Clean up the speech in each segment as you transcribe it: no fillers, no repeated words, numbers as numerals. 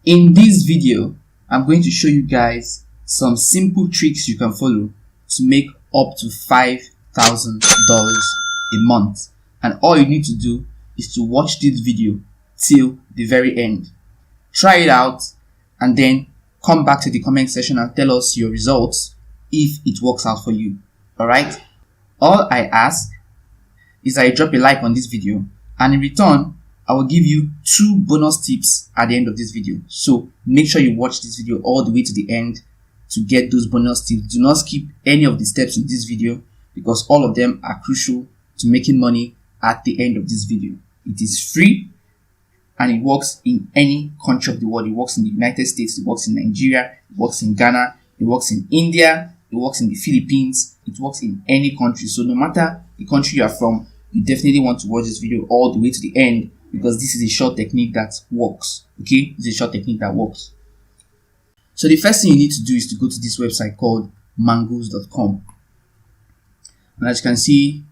In this video, I'm going to show you guys some simple tricks you can follow to make up to $5,000 a month. And all you need to do is to watch this video till the very end. Try it out and then come back to the comment section and tell us your results if it works out for you. Alright? All I ask is that you drop a like on this video, and in return, I will give you 2 bonus tips at the end of this video. So make sure you watch this video all the way to the end to get those bonus tips. Do not skip any of the steps in this video because all of them are crucial to making money at the end of this video. It is free and it works in any country of the world. It works in the United States, it works in Nigeria, it works in Ghana, it works in India, it works in the Philippines, it works in any country. So no matter the country you are from, you definitely want to watch this video all the way to the end because this is a short technique that works. Okay, it's a short technique that works. So the first thing you need to do is to go to this website called mangoes.com. And as you can see,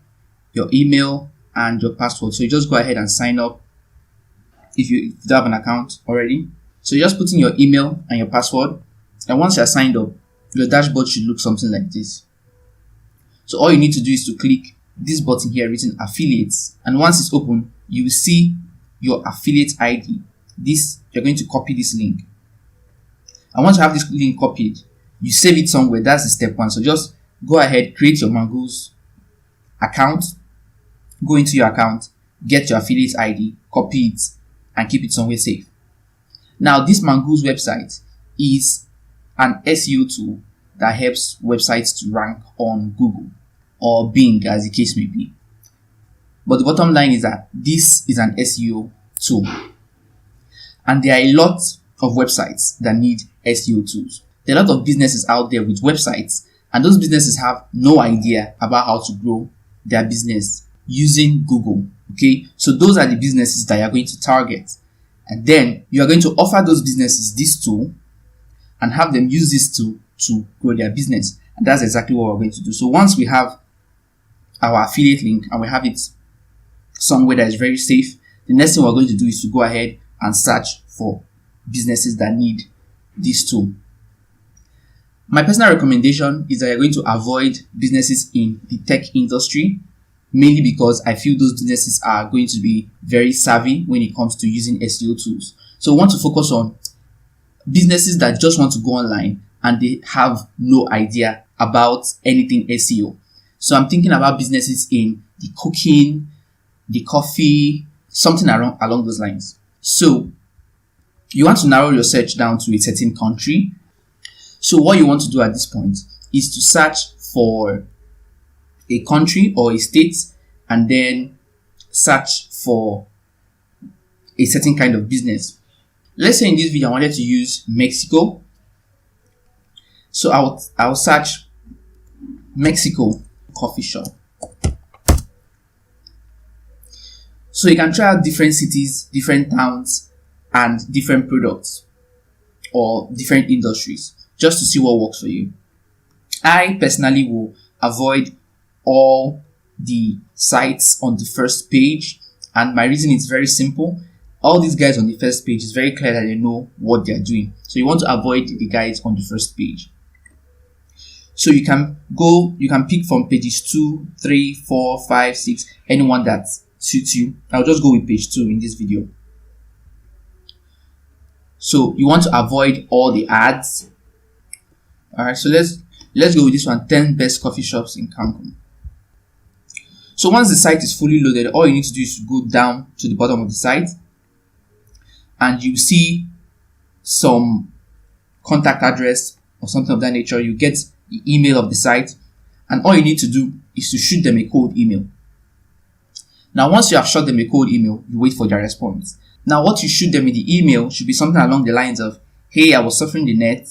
your email and your password. So you just go ahead and sign up if you don't have an account already. So you just put in your email and your password, and once you are signed up, your dashboard should look something like this. So all you need to do is to click this button here written affiliates, and once it's open, you will see your affiliate ID. You're going to copy this link, and once you have this link copied, you save it somewhere. That's the step 1. So just go ahead, create your Mangoes account, go into your account, get your affiliate ID, copy it, and keep it somewhere safe. Now, this Mangoes website is an SEO tool that helps websites to rank on Google or Bing, as the case may be. But the bottom line is that this is an SEO tool, and there are a lot of websites that need SEO tools. There are a lot of businesses out there with websites, and those businesses have no idea about how to grow their business using Google. Okay, so those are the businesses that you are going to target, and then you are going to offer those businesses this tool and have them use this tool to grow their business. And that's exactly what we're going to do. So once we have our affiliate link and we have it somewhere that is very safe, the next thing we're going to do is to go ahead and search for businesses that need this tool. My personal recommendation is that you're going to avoid businesses in the tech industry, mainly because I feel those businesses are going to be very savvy when it comes to using SEO tools. So we want to focus on businesses that just want to go online and they have no idea about anything SEO. So I'm thinking about businesses in the cooking, the coffee, something along those lines. So you want to narrow your search down to a certain country. So what you want to do at this point is to search for a country or a state and then search for a certain kind of business. Let's say in this video I wanted to use Mexico. So I'll search Mexico coffee shop. So you can try out different cities, different towns, and different products or different industries just to see what works for you. I personally will avoid all the sites on the first page, and my reason is very simple. All these guys on the first page is very clear that they know what they're doing. So you want to avoid the guys on the first page. So you can pick from pages 2, 3, 4, 5, 6, anyone that suits you. I'll just go with page 2 in this video. So you want to avoid all the ads. Alright, so let's go with this one, 10 best coffee shops in Cancun. So once the site is fully loaded, all you need to do is to go down to the bottom of the site and you see some contact address or something of that nature. You get the email of the site, and all you need to do is to shoot them a cold email. Now once you have shot them a cold email, you wait for their response. Now what you shoot them in the email should be something along the lines of, hey, I was surfing the net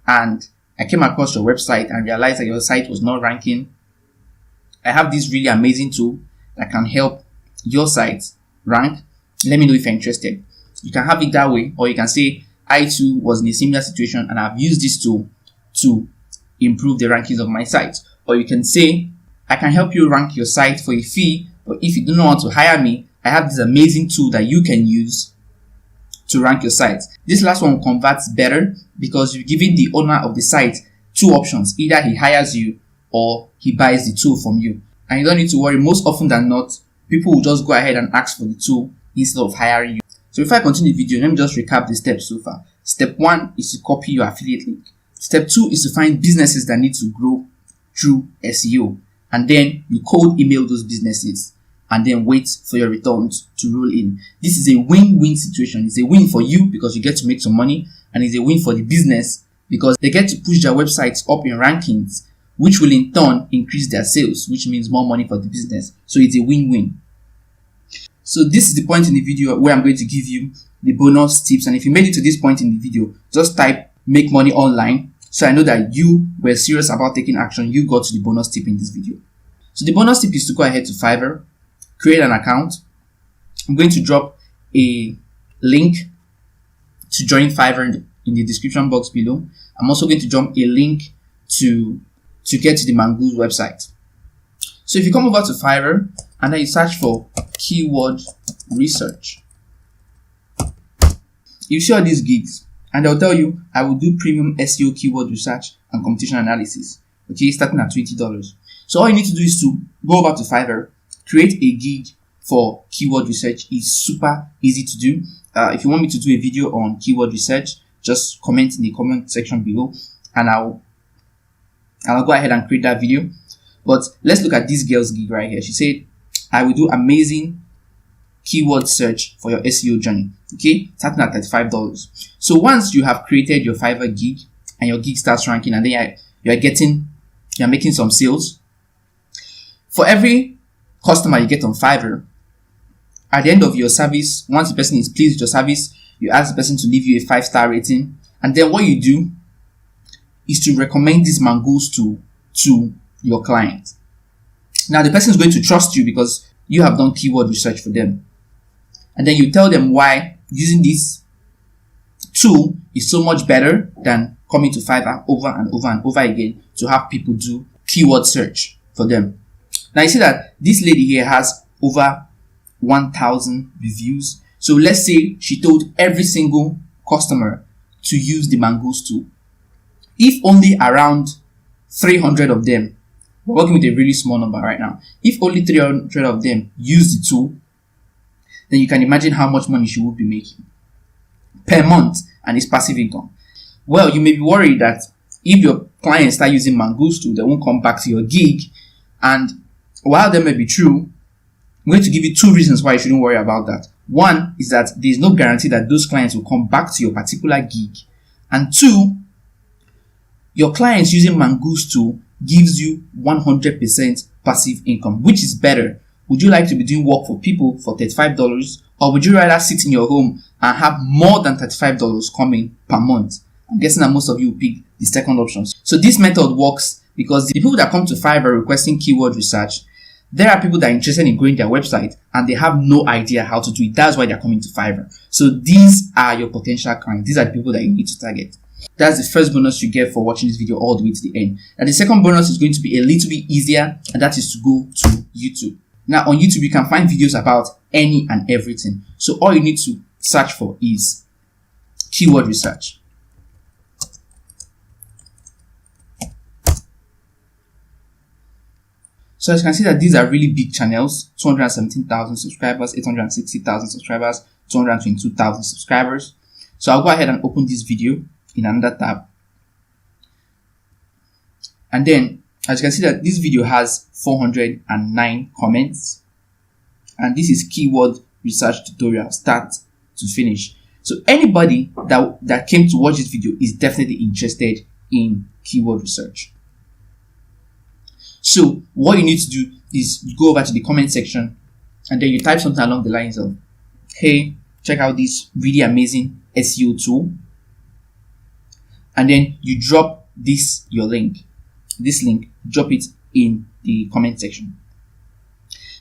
and I came across your website and realized that your site was not ranking. I have this really amazing tool that can help your site rank. Let me know if you're interested. You can have it that way, or you can say, I too was in a similar situation and I've used this tool to improve the rankings of my site. Or you can say, I can help you rank your site for a fee, but if you do not want to hire me, I have this amazing tool that you can use to rank your site. This last one converts better because you're giving the owner of the site two options. Either he hires you or he buys the tool from you. And you don't need to worry. Most often than not, people will just go ahead and ask for the tool instead of hiring you. So if I continue the video, let me just recap the steps so far. Step 1 is to copy your affiliate link. Step 2 is to find businesses that need to grow through SEO. And then you cold email those businesses and then wait for your returns to roll in. This is a win-win situation. It's a win for you because you get to make some money, and it's a win for the business because they get to push their websites up in rankings, which will in turn increase their sales, which means more money for the business. So it's a win-win. So this is the point in the video where I'm going to give you the bonus tips. And if you made it to this point in the video, just type "make money online" so I know that you were serious about taking action. You got to the bonus tip in this video. So the bonus tip is to go ahead to Fiverr, create an account. I'm going to drop a link to join Fiverr in the description box below. I'm also going to drop a link to get to the Mongoose website. So if you come over to Fiverr and then you search for keyword research, you see all these gigs and they'll tell you I will do premium SEO keyword research and competition analysis. Okay, starting at $20. So all you need to do is to go over to Fiverr, create a gig for keyword research. It's super easy to do. If you want me to do a video on keyword research, just comment in the comment section below and I'll go ahead and create that video. But let's look at this girl's gig right here. She said, I will do amazing keyword search for your SEO journey. Okay, starting at $35. So once you have created your Fiverr gig and your gig starts ranking and then you're making some sales, for every customer you get on Fiverr, at the end of your service, once the person is pleased with your service, you ask the person to leave you a 5-star rating. And then what you do is to recommend this Mongoose tool to your client. Now the person is going to trust you because you have done keyword research for them. And then you tell them why using this tool is so much better than coming to Fiverr over and over and over again to have people do keyword search for them. Now you see that this lady here has over 1,000 reviews. So let's say she told every single customer to use the Mongoose tool. If only around 300 of them, we're working with a really small number right now, if only 300 of them use the tool, then you can imagine how much money she will be making per month, and it's passive income. Well, you may be worried that if your clients start using Mongoose tool, they won't come back to your gig. And while that may be true, I'm going to give you 2 reasons why you shouldn't worry about that. One is that there is no guarantee that those clients will come back to your particular gig. And 2, your clients using Mongoose tool gives you 100% passive income, which is better. Would you like to be doing work for people for $35, or would you rather sit in your home and have more than $35 coming per month? I'm guessing that most of you will pick the second option. So this method works because the people that come to Fiverr requesting keyword research, there are people that are interested in growing their website and they have no idea how to do it. That's why they're coming to Fiverr. So these are your potential clients. These are the people that you need to target. That's the first bonus you get for watching this video all the way to the end. And the second bonus is going to be a little bit easier, and that is to go to YouTube. Now on YouTube, you can find videos about any and everything. So all you need to search for is keyword research. So as you can see that these are really big channels, 217,000 subscribers, 860,000 subscribers, 222,000 subscribers. So I'll go ahead and open this video in another tab. And then as you can see that this video has 409 comments. And this is keyword research tutorial, start to finish. So anybody that came to watch this video is definitely interested in keyword research. So what you need to do is you go over to the comment section and then you type something along the lines of, hey, check out this really amazing SEO tool. And then you drop this link, drop it in the comment section.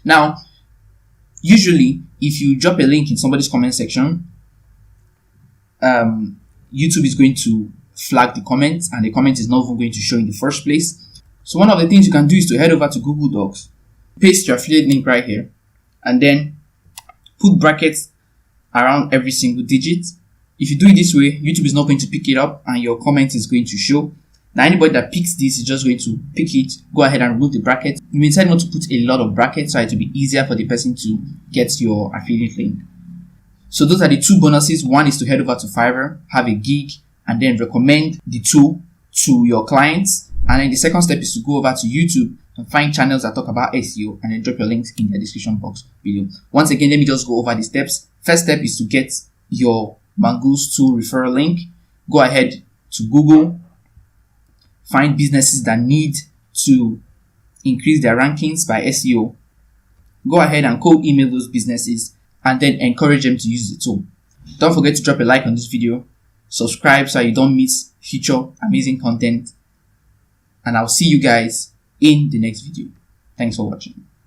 Now, usually if you drop a link in somebody's comment section, YouTube is going to flag the comment and the comment is not even going to show in the first place. So one of the things you can do is to head over to Google Docs, paste your affiliate link right here, and then put brackets around every single digit If you do it this way, YouTube is not going to pick it up and your comment is going to show. Now, anybody that picks this is just going to pick it, go ahead and remove the bracket. You may decide not to put a lot of brackets so it will be easier for the person to get your affiliate link. So those are the two bonuses. One is to head over to Fiverr, have a gig, and then recommend the tool to your clients. And then the second step is to go over to YouTube and find channels that talk about SEO and then drop your links in the description box below. Once again, let me just go over the steps. First step is to get your Mongoose tool referral link. Go ahead to Google, find businesses that need to increase their rankings by SEO. Go ahead and cold email those businesses and then encourage them to use the tool. Don't forget to drop a like on this video, subscribe so you don't miss future amazing content, and I'll see you guys in the next video. Thanks for watching.